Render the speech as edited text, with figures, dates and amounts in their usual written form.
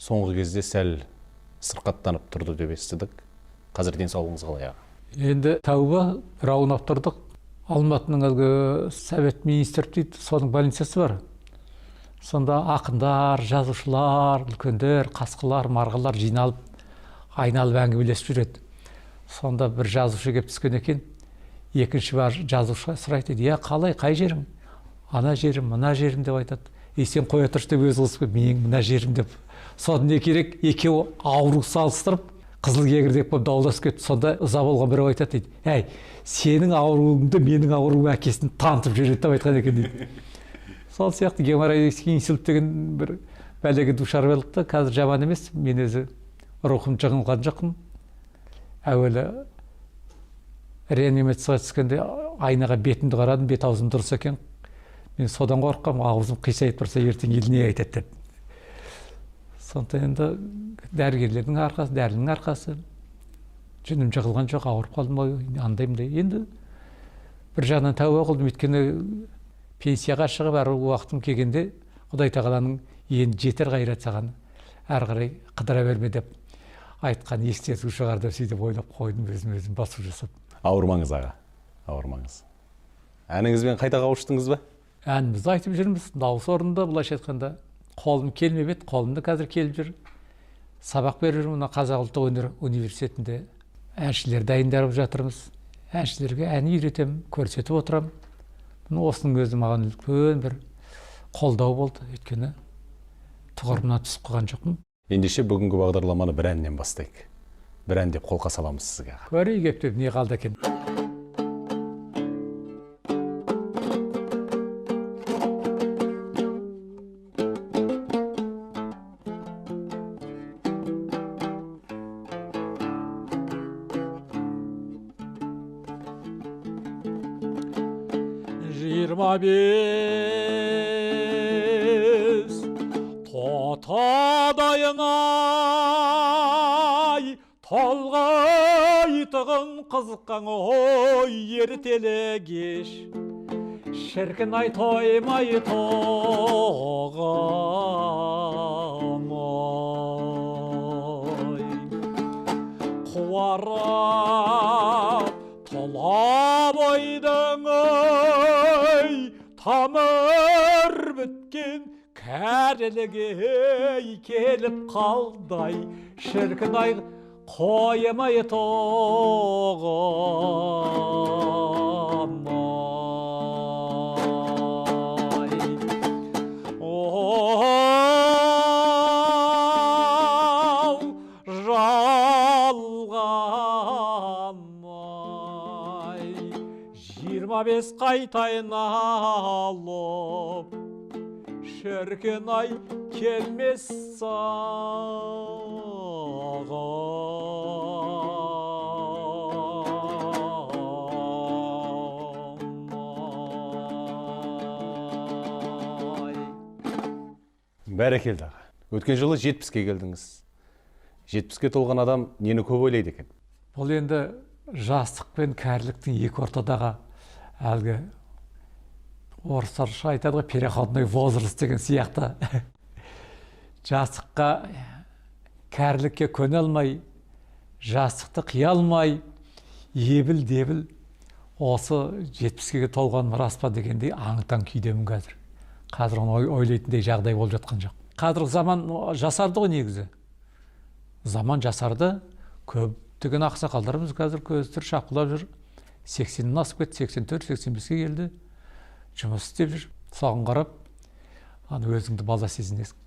соңғы кезде сәл сырқаттанып тұрды деп естідік. Қазір денсаулығыңыз қалай аға? Енді тәуба бір аунап тұрдық. Алматының әлгі совет министр дейді, соның больницасы бар. Сонда ақындар, жазушылар, үлкендер, қасқылар, марғылар жиналып, айналып әңгімелесіп жүреді. Сонда бір жазушы келіп түскен екен. Екінші бар жазушы сұрайды, қалай, қай жерің? Ана жерім, мына жерім деп айтады. Сен қоя тұршы деп өзі қылып, менің мына жерім деп. Соны не керек, екеуі ауру салыстырып, қызыл кеңірдек болып дауласып кетті. Сонда ыза болған біреу айтады дейді, сенің ауруыңды менің ауруым әкесін танытып жүреді деп айтқан екен дейді. Сол сияқты геморрагический инсульт деген бір бәлеге душар болдық та, қазір жаман емес. Мен өзі рухым жығылған жоқпын. Әуелі реанимацияға түскенде айнаға бетімді қарадым, бет аузым дұрыс екен. Мен содан қорққам, аузым қисайып тұрса ертең ел не айтады деп. Сондықтан енді дәрігерлердің арқасы, дәрінің арқасы, жүнім жығылған жоқ, ауырып қалдым ғой, андаймын. Енді бір жағынан тәуба қылдым, өйткені пенсияға шығып әр уақытым келгенде Құдай тағаланың енді жетер қайрат саған, әрі қарай қыдыра берме деп айтқан естету шығар деп сөйтіп ойлап қойдым, өзім басу жасап. Ауырмаңыз аға, ауырмаңыз. Әніңізбен қайта қауыштыңыз ба? Әнімізді айтып жүрміз, дауыс орында, былайша айтқанда қолым келмеп еді, қолымда қазір келіп жүр. Сабақ беріп жүрмін, Қазақ ұлттық өнер университетінде әншілер дайындап жатырмыз. Әншілерге ән үйретемін, көрсетіп отырамын. Осының өзі маған үлкен бір қолдау болды, өйткені тұғырымнан түсіп қалған жоқпын. Ендеше бүгінгі бағдарламаны бір әннен бастайық. Бір ән деп қолқа саламыз сізге. Көрейік ептеп не қалды екен. Жиырма бес тотадайыңай, толғайтығын қызыққан ой, ертелі кеш. Шіркін ай тоймай тоғам ой. Қуарап тұла бойдың ой, тамыр біткен кәріліге келіп қалдай. Шіркін ай қоймай тоғам ой. Оу, жалғам ой. 25 қайтайын алып, шіркін ай келмес саған ай. Бәрекелді аға. Өткен жылы 70-ке келдіңіз. 70-ке толған адам нені көп ойлайды екен? Бұл енді жастық пен кәріліктің екі ортадағы әлгі орыстарша айтады ғой, переходной возраст деген сияқты. Жастыққа, кәрілікке көне алмай, жастықты қия алмай, ебіл-дебіл осы 70-ке толған рас па дегендей аң-таң күйдемін қазір. Қазір оны ойлайтындай жағдай болып жатқан жоқ. Қазір заман жасарды ғой негізі. Заман жасарды, көптеген ақсақалдарымыз қазір көзі шапқылап жүр. 80-ден асып кетті, 84-85-ке келді. Жұмыс істеп жүр. Соған қарап, өзіңді бала сезінесің.